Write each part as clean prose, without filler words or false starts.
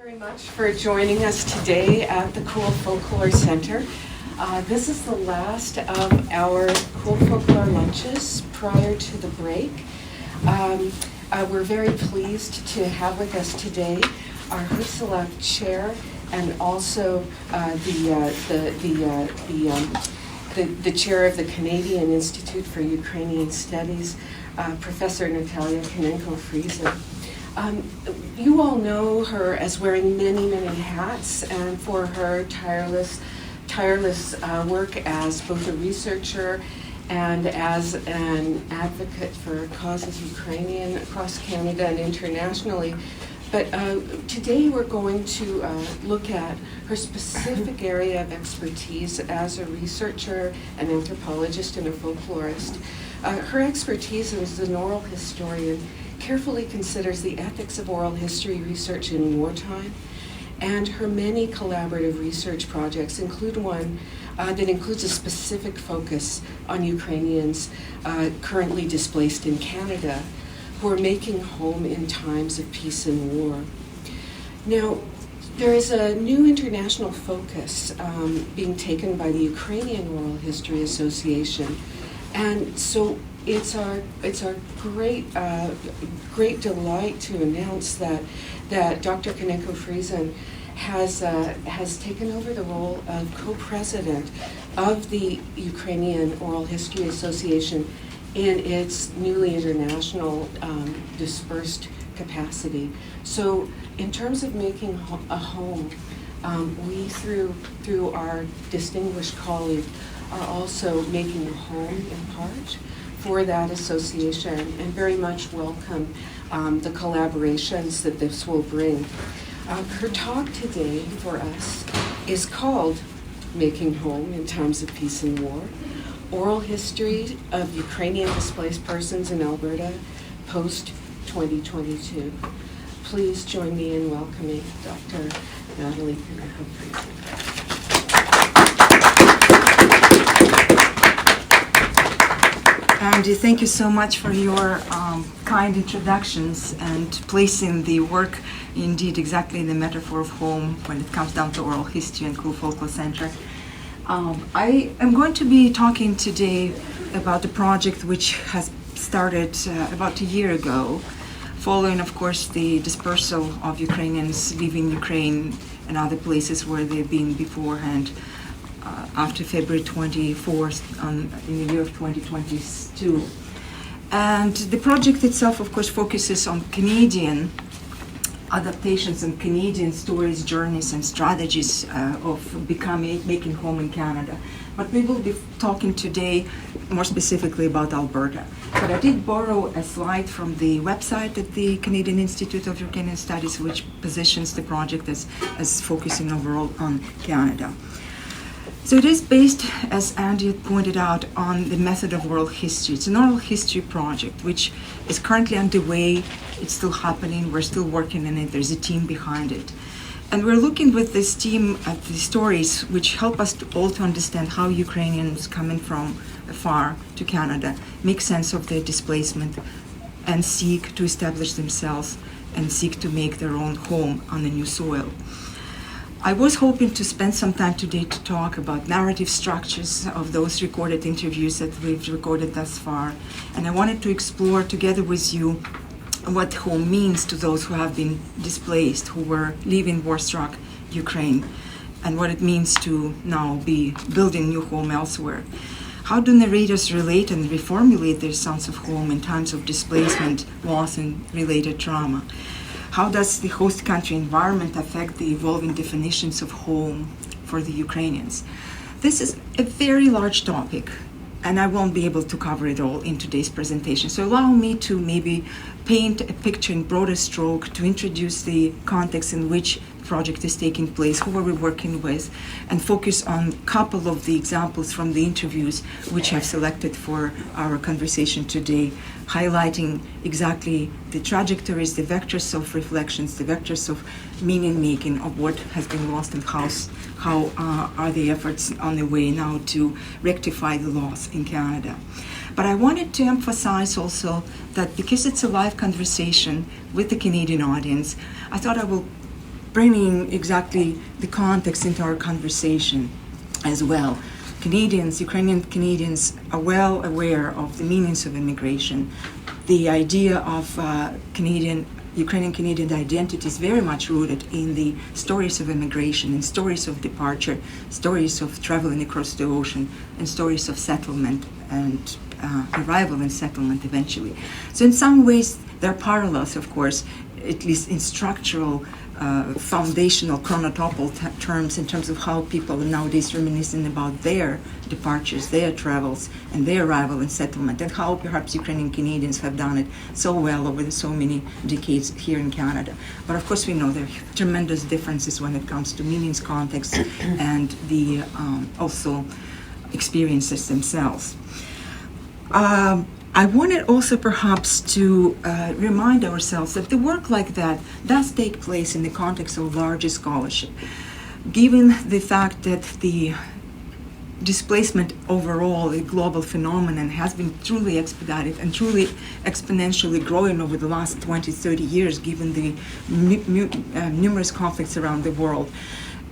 Very much for joining us today at the Kule Folklore Center. This is the last of our Kule Folklore lunches prior to the break. We're very pleased to have with us today our Huculak chair and also the chair of the Canadian Institute for Ukrainian Studies, Professor Natalia Khanenko-Friesen. You all know her as wearing many, many hats, and for her tireless work as both a researcher and as an advocate for causes Ukrainian across Canada and internationally. But today we're going to look at her specific area of expertise as a researcher, an anthropologist, and a folklorist. Her expertise as an oral historian carefully considers the ethics of oral history research in wartime, and her many collaborative research projects include one that includes a specific focus on Ukrainians currently displaced in Canada who are making home in times of peace and war. Now, there is a new international focus being taken by the Ukrainian Oral History Association, and so it's our great delight to announce that Dr. Khanenko-Friesen has taken over the role of co-president of the Ukrainian Oral History Association in its newly international dispersed capacity. So in terms of making a home, we through our distinguished colleague are also making a home in part for that association, and very much welcome the collaborations that this will bring. Her talk today for us is called Making Home in Times of Peace and War, Oral History of Ukrainian Displaced Persons in Alberta, post-2022. Please join me in welcoming Dr. Natalia Khanenko-Friesen. Andy, thank you so much for your kind introductions and placing the work, indeed, exactly in the metaphor of home when it comes down to oral history and Kule Folklore Center. I am going to be talking today about a project which has started about a year ago, following, of course, the dispersal of Ukrainians leaving Ukraine and other places where they've been beforehand. After February 24th in the year of 2022. And the project itself, of course, focuses on Canadian adaptations and Canadian stories, journeys, and strategies of making home in Canada. But we will be talking today more specifically about Alberta. But I did borrow a slide from the website at the Canadian Institute of Ukrainian Studies, which positions the project as focusing overall on Canada. So it is based, as Andy had pointed out, on the method of oral history. It's an oral history project which is currently underway. It's still happening. We're still working on it. There's a team behind it. And we're looking with this team at the stories which help us all to understand how Ukrainians coming from afar to Canada make sense of their displacement and seek to establish themselves and seek to make their own home on the new soil. I was hoping to spend some time today to talk about narrative structures of those recorded interviews that we've recorded thus far. And I wanted to explore together with you what home means to those who have been displaced, who were leaving war-struck Ukraine, and what it means to now be building new home elsewhere. How do narrators relate and reformulate their sense of home in times of displacement, loss, and related trauma? How does the host country environment affect the evolving definitions of home for the Ukrainians? This is a very large topic, and I won't be able to cover it all in today's presentation. So allow me to maybe paint a picture in broader stroke to introduce the context in which the project is taking place, who are we working with, and focus on a couple of the examples from the interviews which I've selected for our conversation today, highlighting exactly the trajectories, the vectors of reflections, the vectors of meaning-making of what has been lost and how are the efforts on the way now to rectify the loss in Canada. But I wanted to emphasize also that because it's a live conversation with the Canadian audience, I thought I will bringing exactly the context into our conversation as well. Ukrainian Canadians are well aware of the meanings of immigration. The idea of Ukrainian Canadian identity is very much rooted in the stories of immigration, in stories of departure, stories of traveling across the ocean, and stories of settlement and arrival and settlement eventually. So in some ways, there are parallels, of course, at least in structural, foundational, chronotopal terms in terms of how people are nowadays reminiscing about their departures, their travels, and their arrival and settlement, and how perhaps Ukrainian Canadians have done it so well over so many decades here in Canada. But of course we know there are tremendous differences when it comes to meanings, context, and the also experiences themselves. I wanted also perhaps to remind ourselves that the work like that does take place in the context of larger scholarship. Given the fact that the displacement overall, a global phenomenon, has been truly expedited and truly exponentially growing over the last 20, 30 years, given the numerous conflicts around the world.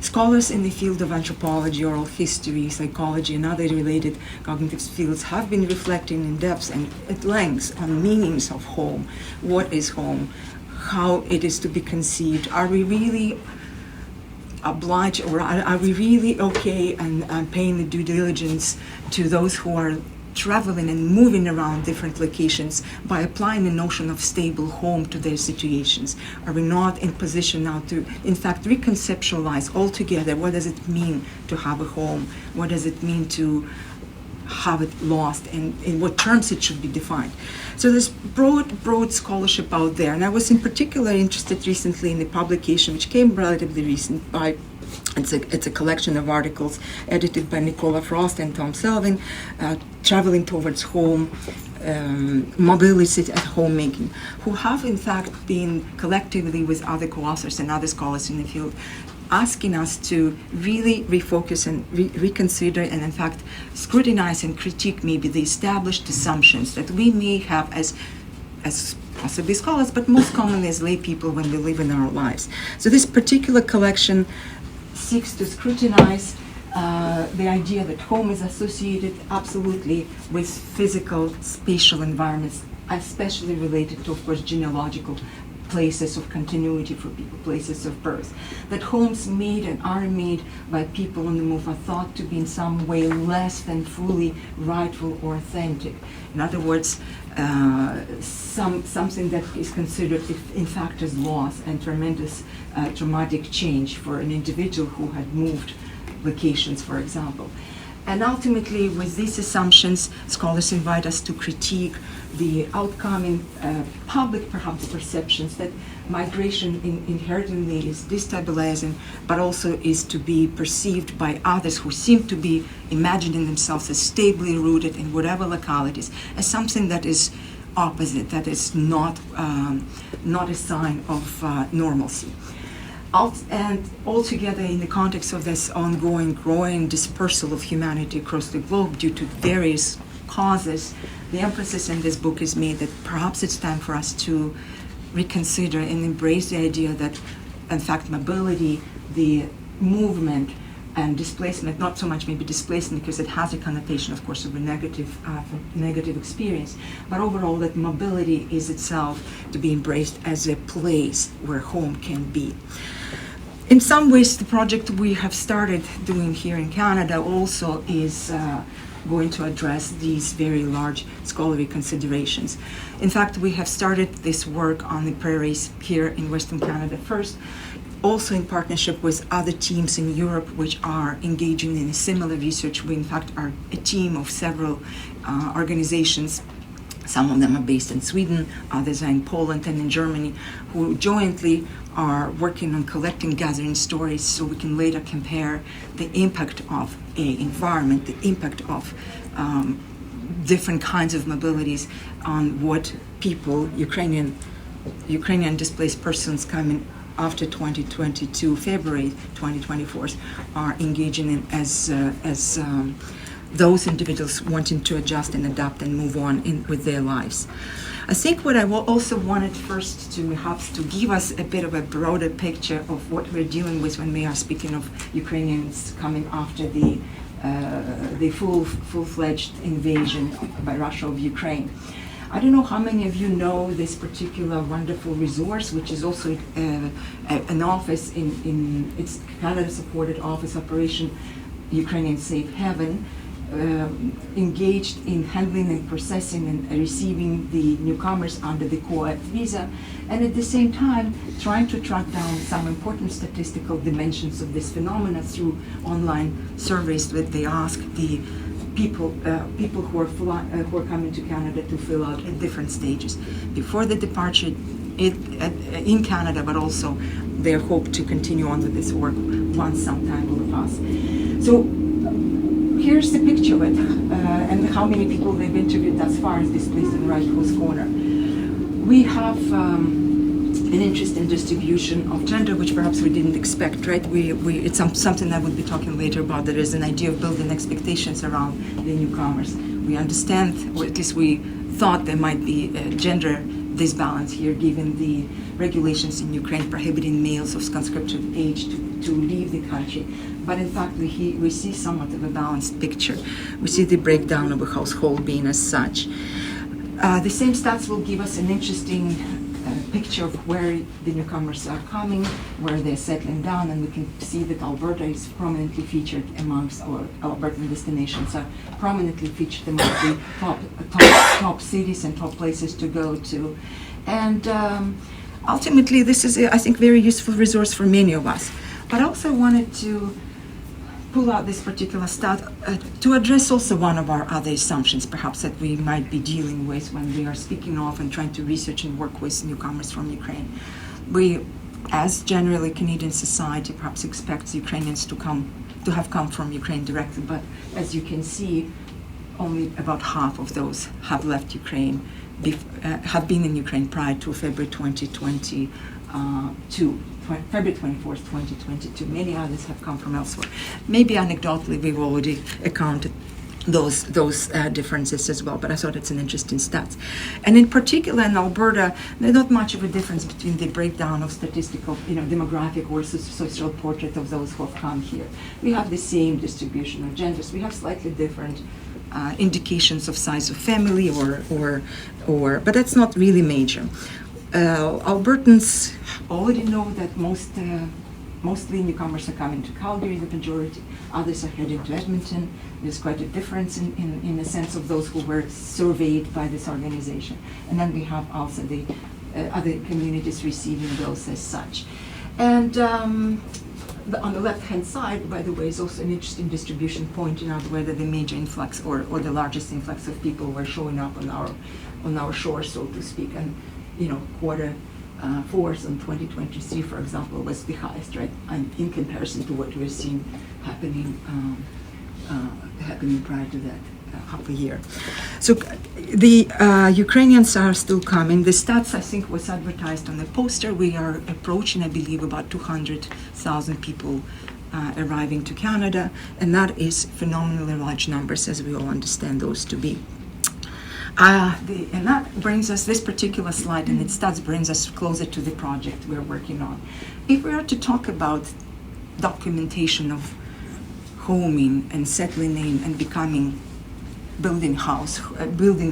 Scholars in the field of anthropology, oral history, psychology, and other related cognitive fields have been reflecting in depth and at length on meanings of home. What is home? How it is to be conceived? Are we really obliged, or are we really okay and paying the due diligence to those who are traveling and moving around different locations by applying the notion of stable home to their situations? Are we not in position now to, in fact, reconceptualize altogether what does it mean to have a home? What does it mean to have it lost, and in what terms it should be defined? So there's broad scholarship out there, and I was in particular interested recently in the publication, which came relatively recent, by it's a collection of articles edited by Nicola Frost and Tom Selvin, traveling towards home, mobility at homemaking, who have in fact been collectively with other co-authors and other scholars in the field asking us to really refocus and reconsider and in fact scrutinize and critique maybe the established assumptions that we may have as possibly scholars, but most commonly as lay people when we live in our lives. So this particular collection seeks to scrutinize the idea that home is associated absolutely with physical, spatial environments, especially related to, of course, genealogical places of continuity for people, places of birth. That homes made and are made by people on the move are thought to be in some way less than fully rightful or authentic. In other words, something that is considered, in fact, as loss and tremendous traumatic change for an individual who had moved locations, for example. And ultimately, with these assumptions, scholars invite us to critique the outcome in public, perhaps, perceptions that migration inherently is destabilizing, but also is to be perceived by others who seem to be imagining themselves as stably rooted in whatever localities as something that is opposite, that is not a sign of normalcy. And altogether, in the context of this ongoing, growing dispersal of humanity across the globe due to various causes, the emphasis in this book is made that perhaps it's time for us to reconsider and embrace the idea that, in fact, mobility, the movement, and displacement, not so much maybe displacement because it has a connotation, of course, of a negative experience, but overall that mobility is itself to be embraced as a place where home can be. In some ways, the project we have started doing here in Canada also is going to address these very large scholarly considerations. In fact, we have started this work on the prairies here in Western Canada first, also in partnership with other teams in Europe which are engaging in a similar research. We in fact are a team of several organizations. Some of them are based in Sweden, others are in Poland and in Germany, who jointly are working on collecting, gathering stories so we can later compare the impact of an environment, the impact of different kinds of mobilities on what people, Ukrainian displaced persons coming after 2022, February 2024, are engaging in as those individuals wanting to adjust and adapt and move on with their lives. I think what I also wanted first to perhaps to give us a bit of a broader picture of what we're dealing with when we are speaking of Ukrainians coming after the full-fledged invasion by Russia of Ukraine. I don't know how many of you know this particular wonderful resource, which is also an office in its Canada-supported office operation, Ukrainian Safe Haven, engaged in handling and processing and receiving the newcomers under the co-ed visa, and at the same time trying to track down some important statistical dimensions of this phenomena through online surveys that they ask the people who are coming to Canada to fill out at different stages before the departure in Canada, but also their hope to continue on with this work once some time will pass. So here's the picture of it, and how many people they've interviewed thus far is Displaced in the rightmost corner. We have an interesting distribution of gender, which perhaps we didn't expect, right? It's something I would be talking later about. There is an idea of building expectations around the newcomers. We understand, or at least we thought there might be a gender disbalance here, given the regulations in Ukraine prohibiting males of conscriptive age to leave the country. But in fact, we see somewhat of a balanced picture. We see the breakdown of a household being as such. The same stats will give us an interesting picture of where the newcomers are coming, where they're settling down, and we can see that Alberta is prominently featured amongst, or Albertan destinations are prominently featured among the top cities and top places to go to. And ultimately, this is, I think, very useful resource for many of us. But I also wanted to pull out this particular stat to address also one of our other assumptions, perhaps, that we might be dealing with when we are speaking of and trying to research and work with newcomers from Ukraine. We, as generally Canadian society, perhaps expects Ukrainians to have come from Ukraine directly, but as you can see, only about half of those have left Ukraine, have been in Ukraine prior to February 2022. February 24th, 2022. Many others have come from elsewhere. Maybe anecdotally, we've already accounted those differences as well, but I thought it's an interesting stat. And in particular in Alberta, there's not much of a difference between the breakdown of statistical, demographic or social portrait of those who have come here. We have the same distribution of genders. We have slightly different indications of size of family but that's not really major. Albertans already know that mostly newcomers are coming to Calgary, the majority. Others are heading to Edmonton. There's quite a difference in the sense of those who were surveyed by this organization. And then we have also the other communities receiving those as such. And on the left-hand side, by the way, is also an interesting distribution pointing out whether the major influx or the largest influx of people were showing up on our shores, so to speak. And quarter fourth in 2023, for example, was the highest, right? And in comparison to what we're seeing happening prior to that half a year. So the Ukrainians are still coming. The stats, I think, was advertised on the poster. We are approaching, I believe, about 200,000 people arriving to Canada, and that is phenomenally large numbers, as we all understand those to be. And that brings us, this particular slide and its stats brings us closer to the project we're working on. If we are to talk about documentation of homing and settling in and building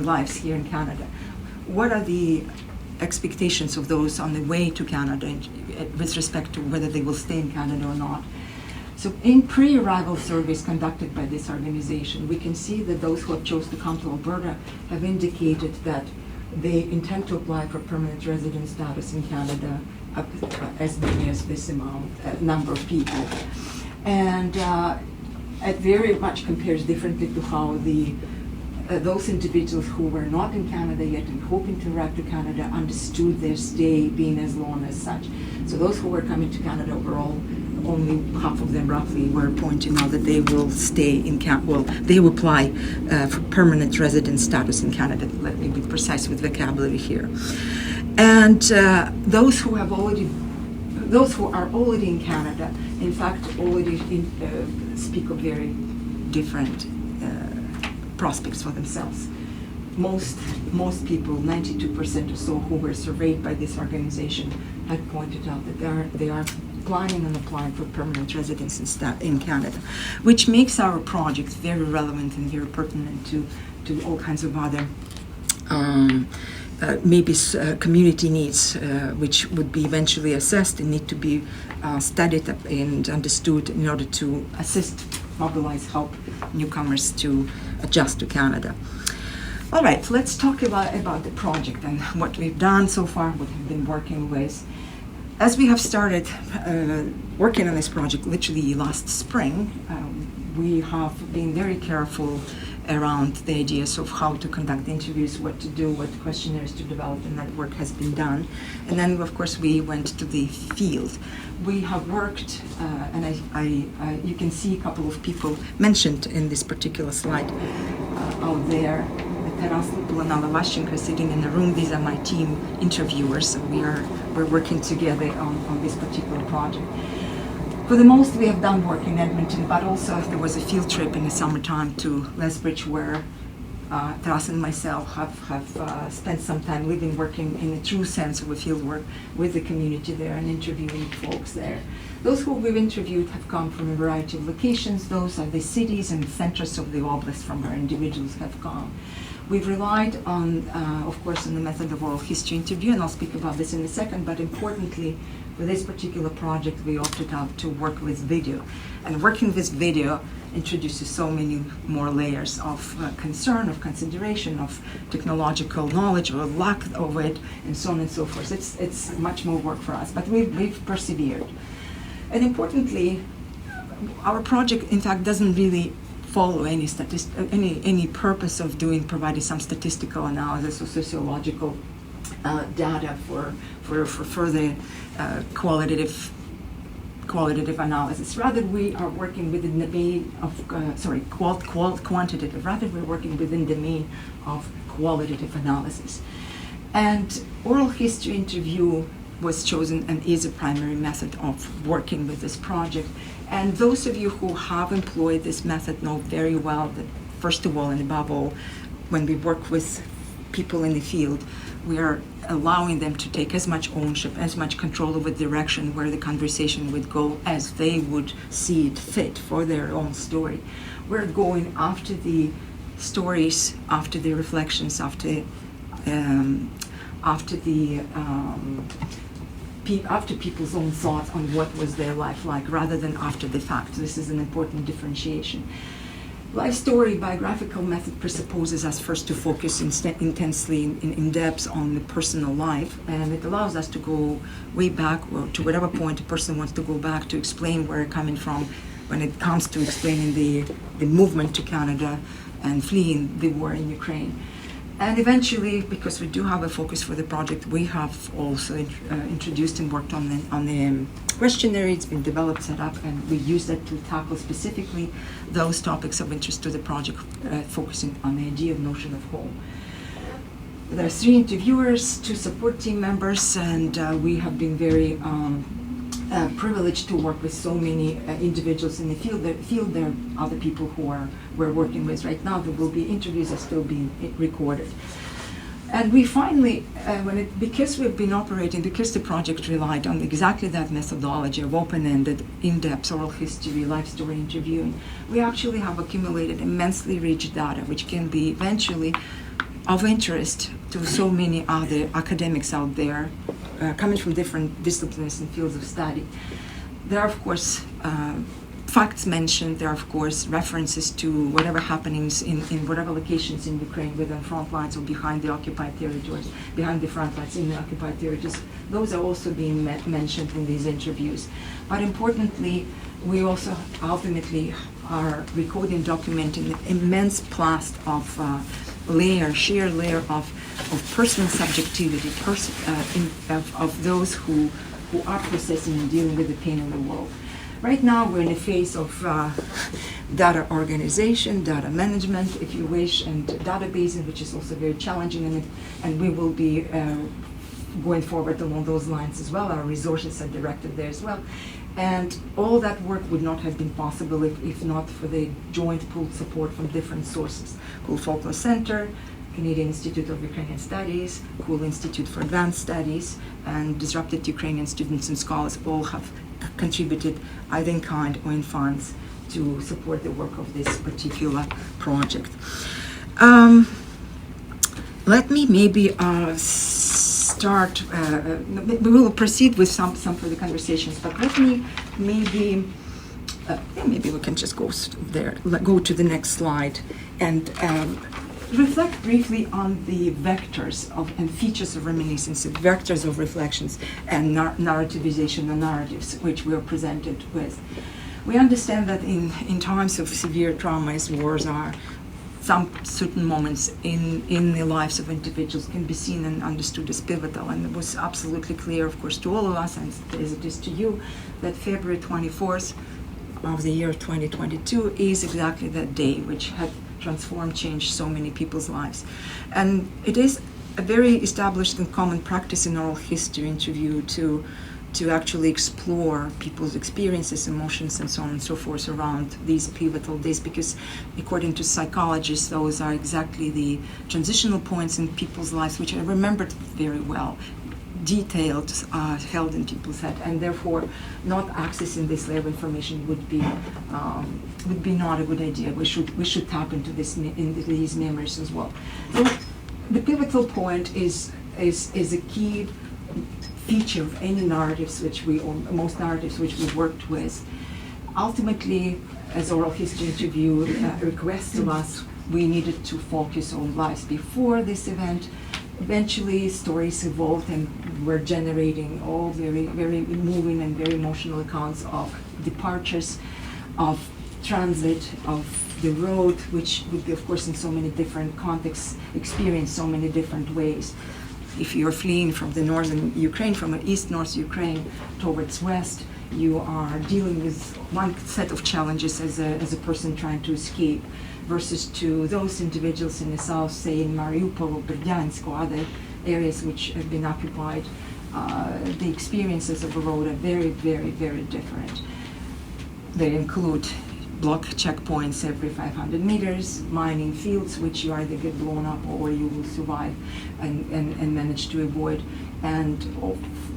lives here in Canada, what are the expectations of those on the way to Canada with respect to whether they will stay in Canada or not? So in pre-arrival surveys conducted by this organization, we can see that those who have chosen to come to Alberta have indicated that they intend to apply for permanent resident status in Canada, as many as this number of people. And it very much compares differently to how those individuals who were not in Canada yet and hoping to arrive to Canada understood their stay being as long as such. So those who were coming to Canada overall, only half of them roughly were pointing out that they will stay in they will apply for permanent resident status in Canada. Let me be precise with vocabulary here. And those who are already in Canada, in fact, already speak of very different prospects for themselves. Most people, 92% or so, who were surveyed by this organization, had pointed out that they are planning on applying for permanent residence in Canada, which makes our project very relevant and very pertinent to all kinds of other community needs, which would be eventually assessed and need to be studied and understood in order to assist, mobilize, help newcomers to adjust to Canada. All right, let's talk about the project and what we've done so far, what we've been working with. As we have started working on this project literally last spring, we have been very careful around the ideas of how to conduct interviews, what to do, what questionnaires to develop, and that work has been done. And then, of course, we went to the field. We have worked, and you can see a couple of people mentioned in this particular slide out there. Sitting in the room. These are my team interviewers. So we're working together on this particular project. For the most, we have done work in Edmonton, but also there was a field trip in the summertime to Lethbridge where Taras and myself have spent some time living, working in a true sense of a field work with the community there and interviewing folks there. Those who we've interviewed have come from a variety of locations. Those are the cities and centers of the oblast from where individuals have gone. We've relied on, of course, on the method of oral history interview, and I'll speak about this in a second, but importantly, for this particular project, we opted out to work with video. And working with video introduces so many more layers of concern, of consideration, of technological knowledge or lack of it, and so on and so forth. It's much more work for us, but we've persevered. And importantly, our project, in fact, doesn't really follow any purpose of providing some statistical analysis or sociological data for further qualitative analysis. Rather, we are working within the domain of quantitative. Rather, we're working within the domain of qualitative analysis. And oral history interview was chosen and is a primary method of working with this project. And those of you who have employed this method know very well that, first of all and above all, when we work with people in the field, we are allowing them to take as much ownership, as much control over the direction where the conversation would go as they would see it fit for their own story. We're going after the stories, after the reflections, after people's own thoughts on what was their life like, rather than after the fact. This is an important differentiation. Life story biographical method presupposes us first to focus intensely in depth on the personal life, and it allows us to go way back, or to whatever point a person wants to go back to explain where they're coming from when it comes to explaining the movement to Canada and fleeing the war in Ukraine. And eventually, because we do have a focus for the project, we have also introduced and worked on the questionnaire. It's been developed, set up, and we use that to tackle specifically those topics of interest to the project, focusing on the idea of notion of home. There are 3 interviewers, 2 support team members, and we have been very privileged to work with so many individuals in the field. There are other people who we're working with right now. There will be interviews that still being recorded. And we finally, because we've been operating, because the project relied on exactly that methodology of open-ended, in-depth oral history, life story interviewing, we actually have accumulated immensely rich data, which can be eventually of interest to so many other academics out there, coming from different disciplines and fields of study. There are, of course, facts mentioned. There are, of course, references to whatever happenings in whatever locations in Ukraine, whether on front lines or behind the occupied territories, behind the front lines in the occupied territories. Those are also being mentioned in these interviews. But importantly, we also ultimately are recording, documenting the immense plast of sheer layer of personal subjectivity, of those who are processing and dealing with the pain in the world. Right now, we're in a phase of data organization, data management, if you wish, and databasing, which is also very challenging, and we will be going forward along those lines as well. Our resources are directed there as well. And all that work would not have been possible if not for the joint pooled support from different sources. Kule Folklore Center, Canadian Institute of Ukrainian Studies, Kule Institute for Advanced Studies, and Disrupted Ukrainian Students and Scholars all have contributed either in kind or in funds to support the work of this particular project. Let me maybe start, we will proceed with some further conversations, but let me maybe we can just go there, go to the next slide and reflect briefly on the vectors and features of reminiscence, the vectors of reflections and narrativization and narratives which we are presented with. We understand that in times of severe trauma, as wars are, some certain moments in the lives of individuals can be seen and understood as pivotal. And it was absolutely clear, of course, to all of us, and as it is to you, that February 24th of the year 2022 is exactly that day which had transformed, changed so many people's lives. And it is a very established and common practice in oral history interview to actually explore people's experiences, emotions, and so on and so forth around these pivotal days, because according to psychologists, those are exactly the transitional points in people's lives, which are remembered very well, detailed, held in people's head, and therefore not accessing this layer of information would be not a good idea. We should tap into these memories as well. So the pivotal point is a key feature of any narratives most narratives which we worked with. Ultimately, as oral history interview requests of us, we needed to focus on lives before this event. Eventually, stories evolved and were generating all very, very moving and very emotional accounts of departures, of transit, of the road, which would be, of course, in so many different contexts, experienced so many different ways. If you're fleeing from the northern Ukraine, from east-north Ukraine towards west, you are dealing with one set of challenges as a person trying to escape, versus to those individuals in the south, say in Mariupol or Berdyansk or other areas which have been occupied. The experiences of the road are very, very, very different. They include block checkpoints every 500 meters, mining fields which you either get blown up or you will survive and manage to avoid. And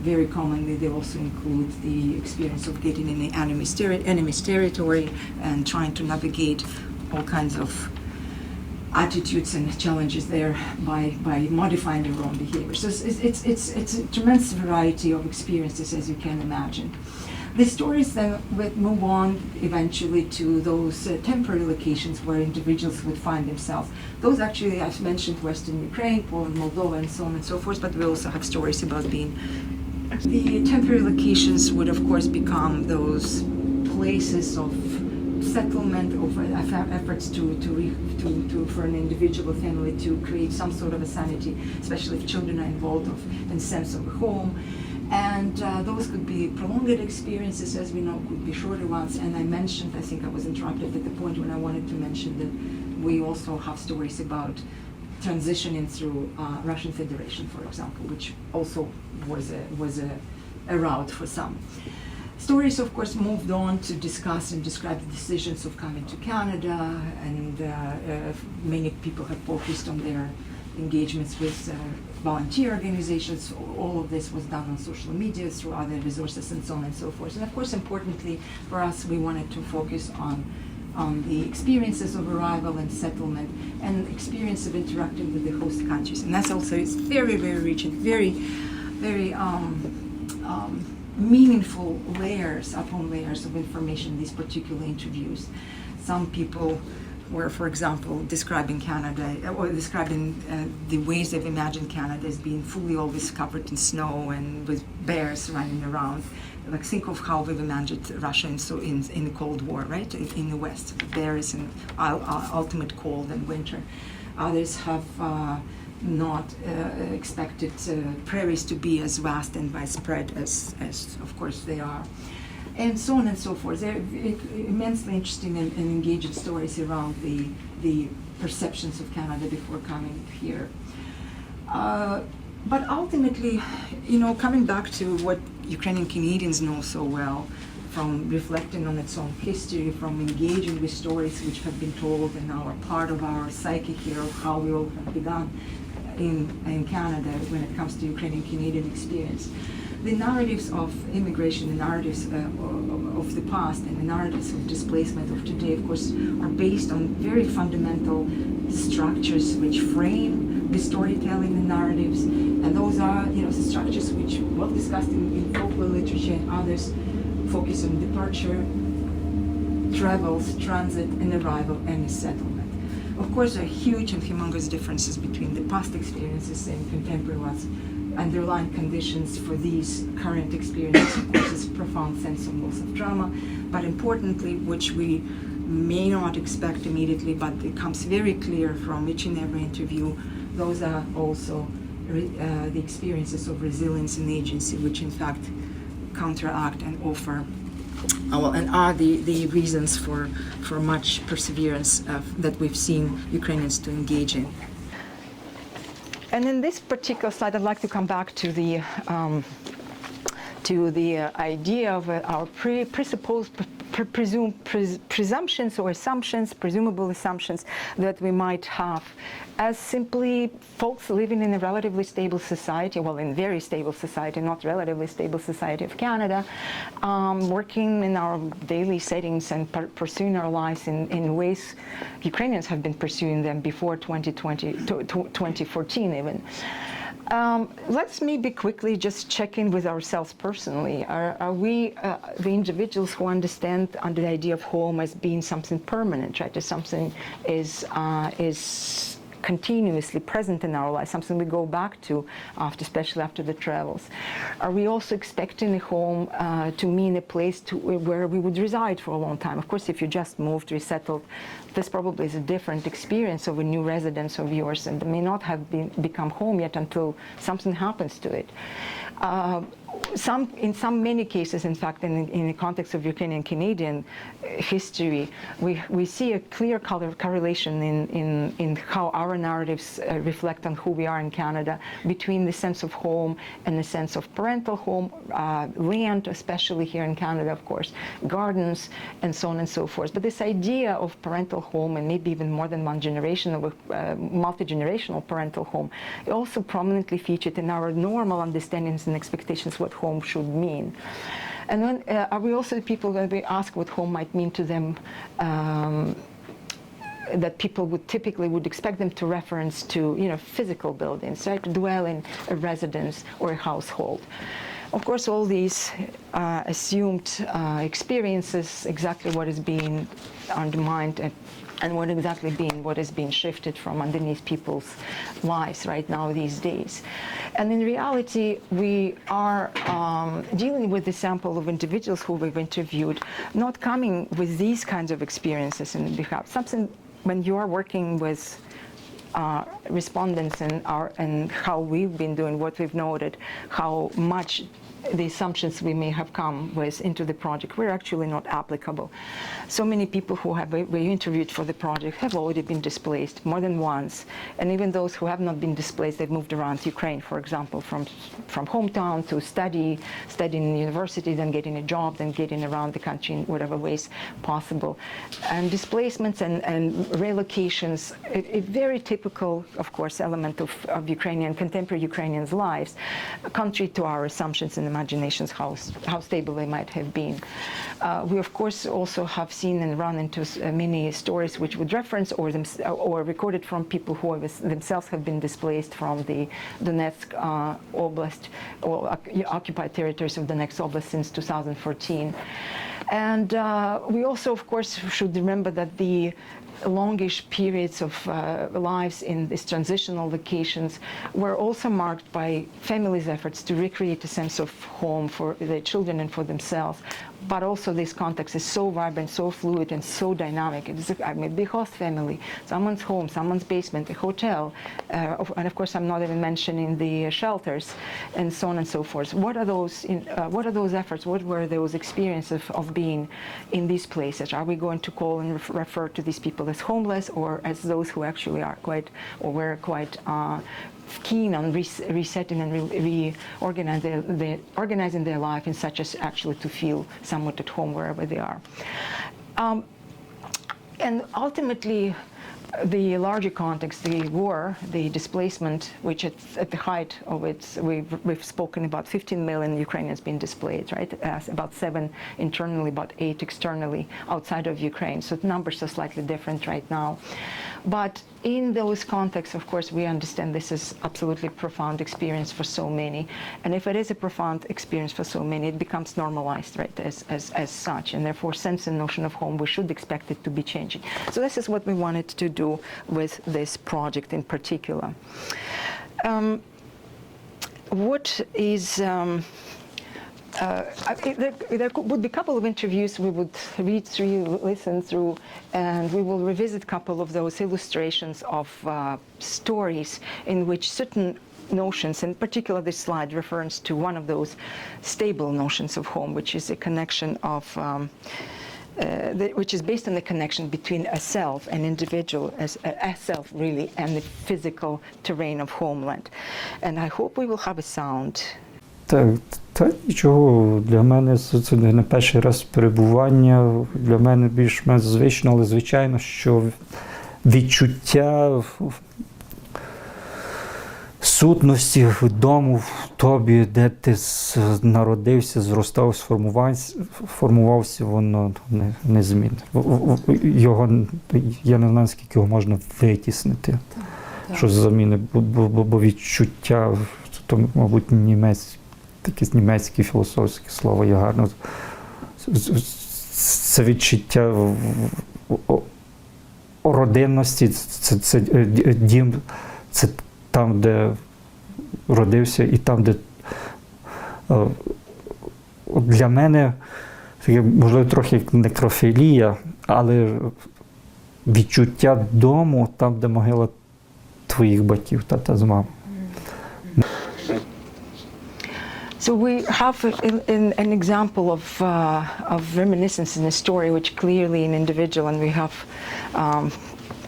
very commonly they also include the experience of getting in the enemy's territory and trying to navigate all kinds of attitudes and challenges there by modifying your own behavior. So it's a tremendous variety of experiences, as you can imagine. The stories then would move on eventually to those temporary locations where individuals would find themselves. Those actually, I've mentioned Western Ukraine, Poland, Moldova, and so on and so forth, but we also have stories about being. The temporary locations would, of course, become those places of settlement, of efforts for an individual family to create some sort of a sanity, especially if children are involved, and sense of a home. And those could be prolonged experiences, as we know, could be shorter ones. And I mentioned, I think I was interrupted at the point when I wanted to mention that we also have stories about transitioning through Russian Federation, for example, which also was a route for some. Stories, of course, moved on to discuss and describe the decisions of coming to Canada, and many people have focused on their engagements with volunteer organizations. All of this was done on social media, through other resources, and so on and so forth. And of course, importantly for us, we wanted to focus on the experiences of arrival and settlement and experience of interacting with the host countries. And that's also is very, very rich and very, very meaningful layers upon layers of information in these particular interviews. Some people were, for example, describing Canada, or describing the ways they've imagined Canada as being fully always covered in snow and with bears running around. Like, think of how we've imagined Russia in the Cold War, right? In the West, bears and ultimate cold and winter. Others have not expected prairies to be as vast and widespread as of course they are, and so on and so forth. They're immensely interesting and engaging stories around the perceptions of Canada before coming here. But ultimately, coming back to what Ukrainian Canadians know so well, from reflecting on its own history, from engaging with stories which have been told and are part of our psyche here of how we all have begun in Canada when it comes to Ukrainian-Canadian experience. The narratives of immigration, the narratives of the past, and the narratives of displacement of today, of course, are based on very fundamental structures which frame the storytelling and narratives, and those are, the structures which, well discussed in folklore literature and others, focus on departure, travels, transit, and arrival, and settlement. Of course, there are huge and humongous differences between the past experiences and contemporary ones. Underlying conditions for these current experiences, of course, is a profound sense of loss of trauma, but importantly, which we may not expect immediately, but it becomes very clear from each and every interview, those are also the experiences of resilience and agency, which in fact counteract and offer and are the reasons for much perseverance that we've seen Ukrainians to engage in. And in this particular slide, I'd like to come back to the idea of our presupposed presumptions or assumptions, presumable assumptions that we might have as simply folks living in a relatively stable society, well, in very stable society, not relatively stable society of Canada, working in our daily settings and pursuing our lives in ways Ukrainians have been pursuing them before 2014 even. Let's maybe quickly just check in with ourselves personally. Are we the individuals who understand under the idea of home as being something permanent, right? As something is continuously present in our lives, something we go back to especially after the travels? Are we also expecting a home to mean a place where we would reside for a long time? Of course, if you just moved, resettled, this probably is a different experience of a new residence of yours, and may not have become home yet until something happens to it. In many cases, in fact, in the context of Ukrainian-Canadian history, we see a clear correlation in how our narratives reflect on who we are in Canada, between the sense of home and the sense of parental home, land, especially here in Canada, of course, gardens, and so on and so forth. But this idea of parental home, and maybe even more than one generation of a multi-generational parental home, it also prominently featured in our normal understandings and expectations what home should mean. And then are we also the people that we ask what home might mean to them, that people would typically expect them to reference to, physical buildings, right? Dwelling, a residence, or a household. Of course, all these assumed experiences, exactly what is being undermined and what is being shifted from underneath people's lives right now these days. And in reality, we are dealing with the sample of individuals who we've interviewed, not coming with these kinds of experiences in behalf. Something when you are working with respondents and how we've been doing, what we've noted, how much the assumptions we may have come with into the project were actually not applicable. So many people who we interviewed for the project have already been displaced more than once, and even those who have not been displaced, they've moved around Ukraine, for example, from hometown to studying in university, then getting a job, then getting around the country in whatever ways possible. And displacements and relocations, a very typical, of course, element of contemporary Ukrainians' lives, contrary to our assumptions and imaginations how stable they might have been. We, of course, also have seen and run into many stories which would reference or recorded from people who themselves have been displaced from the Donetsk Oblast or occupied territories of Donetsk Oblast since 2014. And we also, of course, should remember that the longish periods of lives in these transitional locations were also marked by families' efforts to recreate a sense of home for their children and for themselves. But also this context is so vibrant, so fluid, and so dynamic. It's a big host family, someone's home, someone's basement, a hotel, and of course I'm not even mentioning the shelters, and so on and so forth. What are those efforts? What were those experiences of being in these places? Are we going to call and refer to these people as homeless, or as those who actually are were quite keen on resetting and organizing their life in such as actually to feel somewhat at home wherever they are. And ultimately, the larger context, the war, the displacement, which at the height of it, we've spoken about 15 million Ukrainians being displaced, right? About 7 internally, about 8 externally outside of Ukraine. So the numbers are slightly different right now. But in those contexts, of course, we understand this is absolutely profound experience for so many. And if it is a profound experience for so many, it becomes normalized, right, as such. And therefore, sense and notion of home, we should expect it to be changing. So this is what we wanted to do with this project in particular. What is... there would be a couple of interviews we would read through, listen through, and we will revisit a couple of those illustrations of stories in which certain notions, in particular this slide refers to one of those stable notions of home, which is a connection of which is based on the connection between a self, an individual, as a self really, and the physical terrain of homeland. And I hope we will have a sound. Та нічого, для мене це не перший раз перебування, для мене більш-менш звично, але звичайно, що відчуття сутності дому в тобі, де ти народився, зростав, формувався, воно незмінне. Його, я не знаю, скільки його можна витіснити, що заміни, бо відчуття, то, мабуть, якесь німецьке філософське слово є гарно. Це відчуття родинності, це дім, це там, де родився, і там, де для мене, можливо, трохи як некрофілія, але відчуття дому, там, де могила твоїх батьків, тата з мамою. So we have an example of reminiscence in a story, which clearly an individual, and we have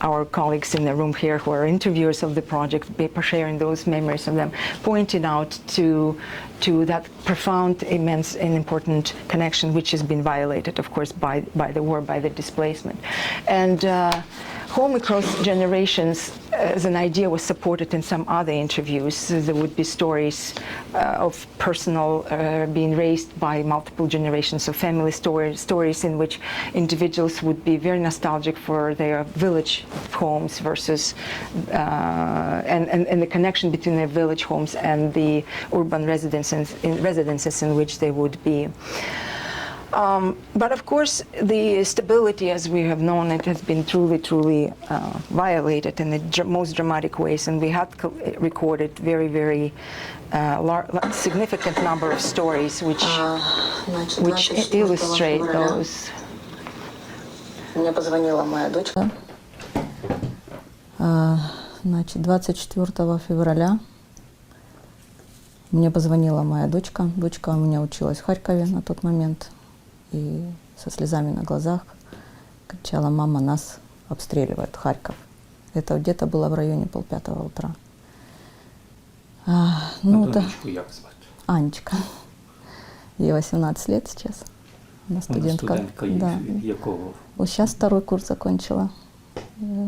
our colleagues in the room here who are interviewers of the project, sharing those memories of them, pointed out to that profound, immense, and important connection which has been violated, of course, by the war, by the displacement. And home across generations as an idea was supported in some other interviews. There would be stories of personal being raised by multiple generations of family stories in which individuals would be very nostalgic for their village homes versus and the connection between their village homes and the urban residences in which they would be. But of course, the stability, as we have known, it has been truly violated in the most dramatic ways, and we had recorded very significant number of stories which illustrate those. Мне позвонила моя дочка. Значит, 24 февраля мне позвонила моя дочка. Дочка у меня училась в Харькове на тот момент. И со слезами на глазах кричала: «Мама, нас обстреливают, Харьков». Это где-то было в районе 4:30 утра. Донечку як звати? Анечка. Ей 18 лет сейчас. Она студентка. Да. Якого? Вот сейчас 2-й курс закончила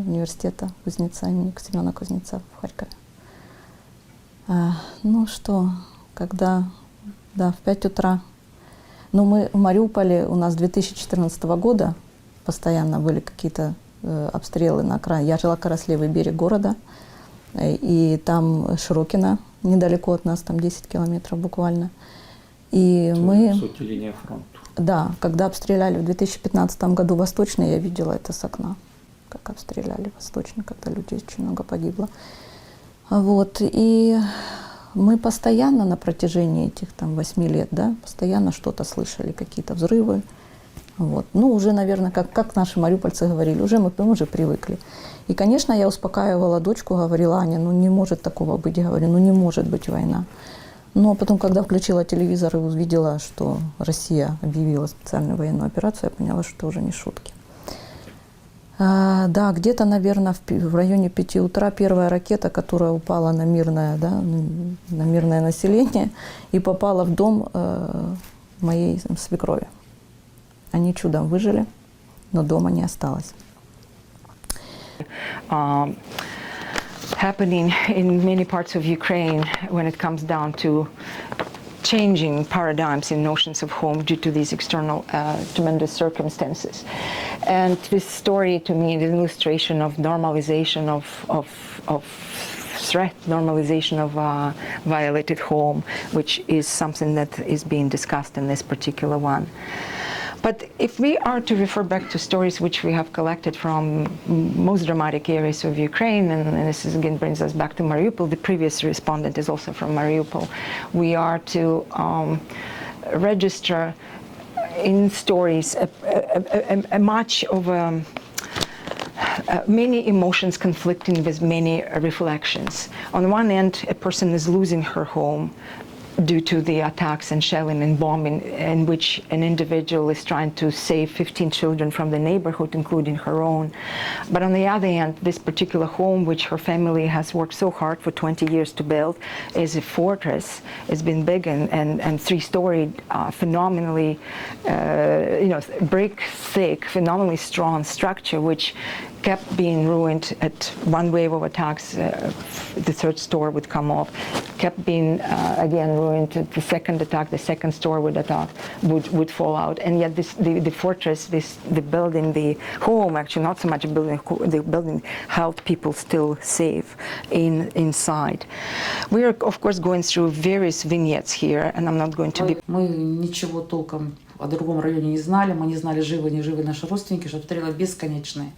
университета Кузнеца, имени Семена Кузнеца в Харькове. Ну что, когда, да, в 5 утра. Но мы в Мариуполе, у нас с 2014 года постоянно были какие-то обстрелы на окраине. Я жила Караслевый берег города, и там Широкино, недалеко от нас, там 10 километров буквально. И мы... Сути, линия фронта. Да, когда обстреляли в 2015 году Восточный, я видела это с окна, как обстреляли Восточный, когда людей очень много погибло. Вот, и мы постоянно на протяжении этих там 8 лет, да, постоянно что-то слышали, какие-то взрывы. Вот. Ну, уже, наверное, как наши мариупольцы говорили, мы уже привыкли. И, конечно, я успокаивала дочку, говорила: Аня, ну не может такого быть, говорю, ну не может быть война. Но потом, когда включила телевизор и увидела, что Россия объявила специальную военную операцию, я поняла, что это уже не шутки. Да, где-то, наверное, в районе 5 утра первая ракета, которая упала на мирное, да, на мирное население и попала в дом моей свекрови. Они чудом выжили, но дома не осталось. Happening in many parts of Ukraine when it comes down to changing paradigms in notions of home due to these external tremendous circumstances. And this story to me is an illustration of normalization of threat, normalization of violated home, which is something that is being discussed in this particular one. But if we are to refer back to stories which we have collected from most dramatic areas of Ukraine, and this is, again brings us back to Mariupol, the previous respondent is also from Mariupol, we are to register in stories a much of many emotions conflicting with many reflections. On one end, a person is losing her home due to the attacks and shelling and bombing in which an individual is trying to save 15 children from the neighborhood, including her own. But on the other hand, this particular home, which her family has worked so hard for 20 years to build, is a fortress. It's been big and three-storied, phenomenally, brick thick, phenomenally strong structure, which kept being ruined at one wave of attacks. The third store would come off, kept being again ruined at the second attack, the second store would fall out. And yet the fortress, the building, the home, actually not so much a building, the building held people still safe inside. We are of course going through various vignettes here, and I'm not going to be... Мы ничего толком о другом районе не знали, мы не знали, живы, не живы наши родственники, что обстрелы бесконечные.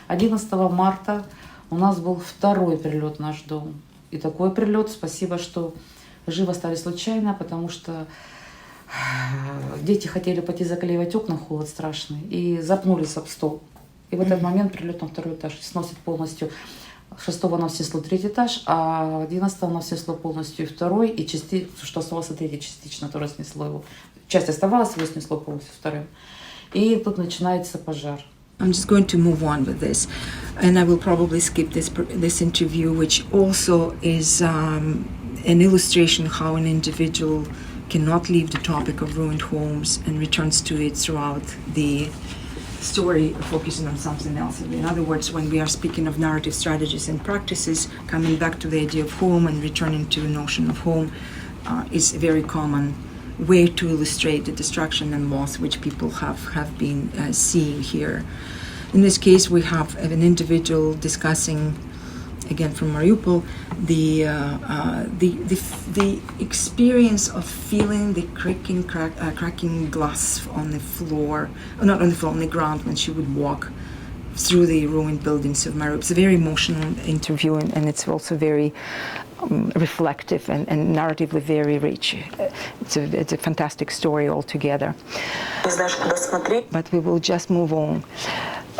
11 марта у нас был второй прилет в наш дом. И такой прилет, спасибо, что живо стали случайно, потому что дети хотели пойти заклеивать окна, холод страшный, и запнулись об стол. И в этот момент прилет на второй этаж сносит полностью. 6-го нам снесло третий этаж, а 11-го нам снесло полностью и второй, и что оставался третий частично, тоже снесло его. Часть оставалась, его снесло полностью вторым. И тут начинается пожар. I'm just going to move on with this, and I will probably skip this interview, which also is an illustration how an individual cannot leave the topic of ruined homes and returns to it throughout the story, focusing on something else. In other words, when we are speaking of narrative strategies and practices, coming back to the idea of home and returning to the notion of home is a very common way to illustrate the destruction and loss which people have been seeing here. In this case, we have an individual discussing, again from Mariupol, the experience of feeling the cracking glass on the floor, not on the floor, on the ground when she would walk through the ruined buildings of Mariupol. It's a very emotional interview, and it's also very reflective and narratively very rich. It's a fantastic story altogether. But we will just move on.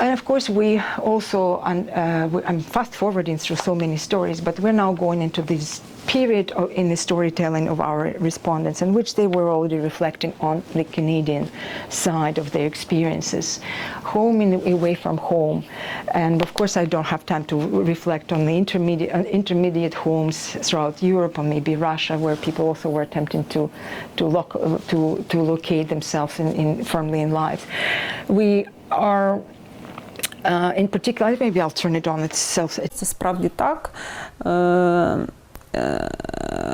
And of course, we also, I'm fast forwarding through so many stories, but we're now going into this period in the storytelling of our respondents in which they were already reflecting on the Canadian side of their experiences. Home away from home. And of course, I don't have time to reflect on the intermediate homes throughout Europe or maybe Russia, where people also were attempting to locate themselves firmly in life. We are in particular, maybe I'll turn it on itself. Це справді так.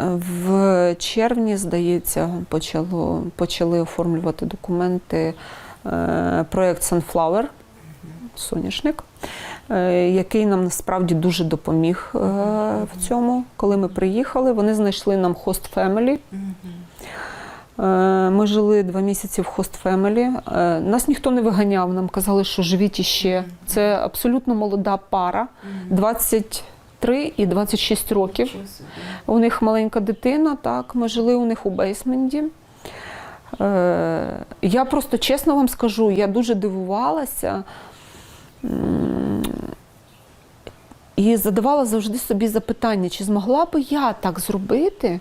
В червні, здається, почали оформлювати документи проєкт Sunflower, соняшник, який нам насправді дуже допоміг в цьому. Коли ми приїхали, вони знайшли нам host family. Ми жили 2 місяці в host family. Нас ніхто не виганяв, нам казали, що живіть іще. Це абсолютно молода пара, 23 і 26 років. У них маленька дитина, так, ми жили у них у бейсменті. Я просто чесно вам скажу, я дуже дивувалася і задавала завжди собі запитання, чи змогла би я так зробити,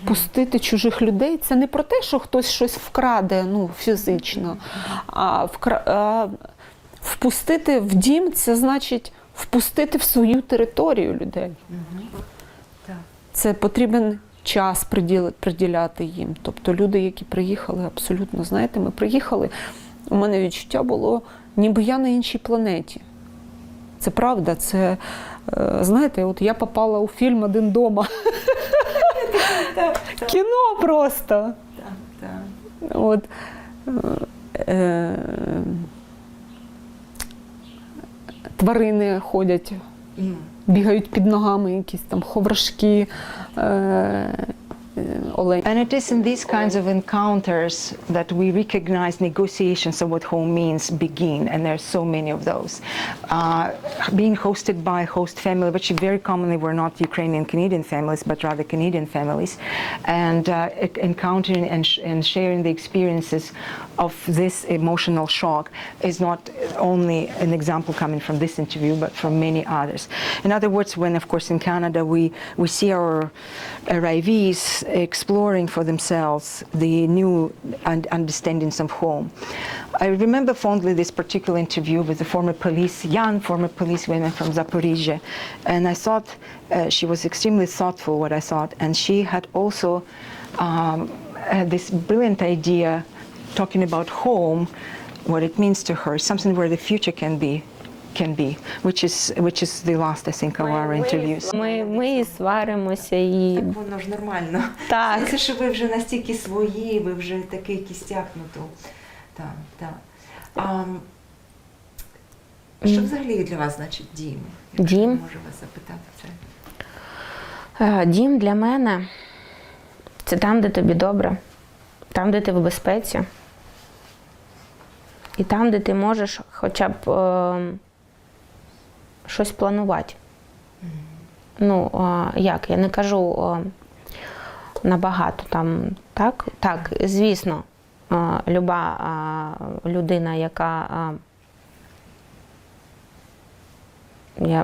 пустити чужих людей. Це не про те, що хтось щось вкраде, фізично, а Впустити в дім – це значить впустити в свою територію людей. Так. Це потрібен час приділяти їм. Тобто люди, які приїхали, абсолютно, знаєте, ми приїхали, у мене відчуття було, ніби я на іншій планеті. Це правда, це, знаєте, от я попала у фільм «Один дома». Кіно просто. От, тварини ходять, бігають під ногами, якісь там ховрашки, олені. And it is in these kinds of encounters that we recognize negotiations of what home means begin, and there are so many of those. Being hosted by a host family, which very commonly were not Ukrainian Canadian families, but rather Canadian families, and encountering and sharing the experiences of this emotional shock is not only an example coming from this interview, but from many others. In other words, when, of course, in Canada, we see our arrivees exploring for themselves the new understandings of home. I remember fondly this particular interview with the young former police woman from Zaporizhia, and I thought she was extremely thoughtful, what I thought, and she had also had this brilliant idea talking about home, what it means to her, something where the future can be, which is the last, I think, of our interviews. Ми і сваримося, і Так воно ж нормально. Так. Це що ви вже настільки свої, ви вже такий кістяк, ну то. Так. Що взагалі для вас значить дім? Якщо Дім? я можу вас запитати це. Дім для мене – це там, де тобі добре, там, де ти в безпеці, і там, де ти можеш хоча б щось планувати. Ну, як, я не кажу набагато там, так? Так, звісно, люба людина, яка, я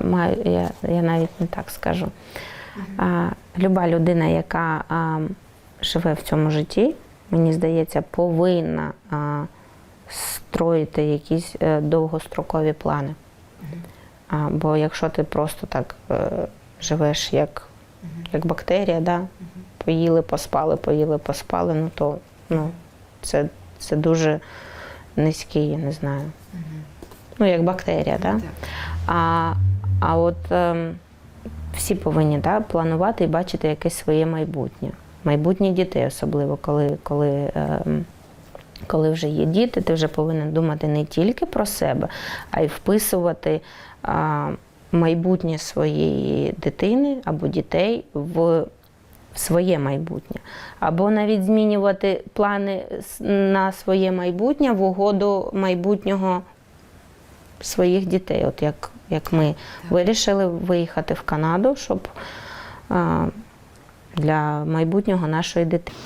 навіть не так скажу, люба людина, яка живе в цьому житті, мені здається, повинна строїти якісь довгострокові плани. Бо якщо ти просто так живеш як бактерія, да? Поїли, поспали, ну то це дуже низький, я не знаю. Ну, як бактерія, да? А от всі повинні, да, планувати і бачити якесь своє майбутнє. Майбутнє дітей, особливо, коли вже є діти, ти вже повинен думати не тільки про себе, а й вписувати майбутнє своєї дитини або дітей в своє майбутнє. Або навіть змінювати плани на своє майбутнє в угоду майбутнього своїх дітей. От як ми вирішили виїхати в Канаду, щоб для майбутнього нашої дитини.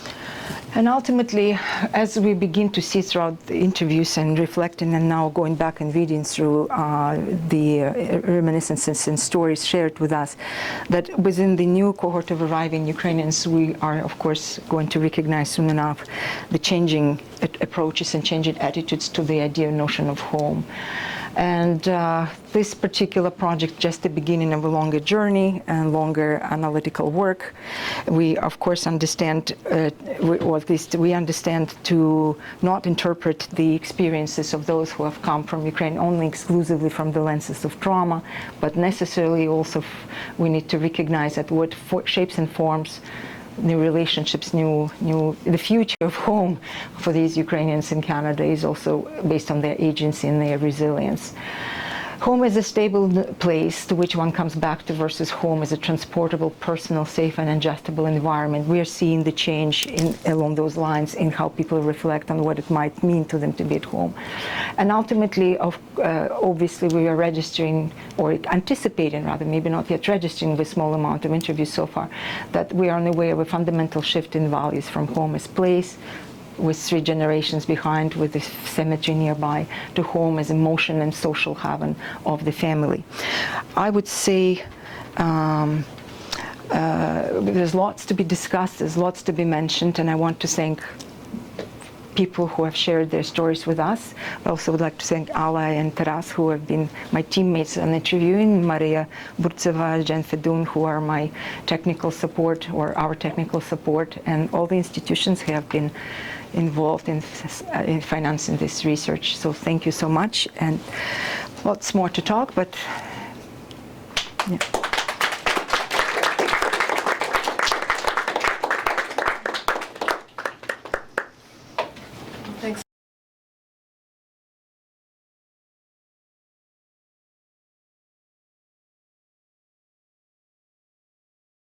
And ultimately, as we begin to see throughout the interviews and reflecting and now going back and reading through the reminiscences and stories shared with us, that within the new cohort of arriving Ukrainians, we are, of course, going to recognize soon enough the changing approaches and changing attitudes to the idea and notion of home. And this particular project, just the beginning of a longer journey and longer analytical work. We, of course, understand, or at least we understand to not interpret the experiences of those who have come from Ukraine only exclusively from the lenses of trauma, but necessarily also we need to recognize that what shapes and forms new relationships, the future of home for these Ukrainians in Canada is also based on their agency and their resilience. Home is a stable place to which one comes back to versus home is a transportable, personal, safe and adjustable environment. We are seeing the change along those lines in how people reflect on what it might mean to them to be at home. And ultimately, obviously, we are registering, or anticipating rather, maybe not yet registering with small amount of interviews so far, that we are on the way of a fundamental shift in values from home as place, with 3 generations behind, with the cemetery nearby, to home as emotion and social haven of the family. I would say there's lots to be discussed, there's lots to be mentioned, and I want to thank people who have shared their stories with us. I also would like to thank Ala and Taras, who have been my teammates on interviewing, Maria Burtseva, Jen Fedun, who are my technical support or our technical support, and all the institutions who have been involved in financing this research. So thank you so much, and lots more to talk, but yeah.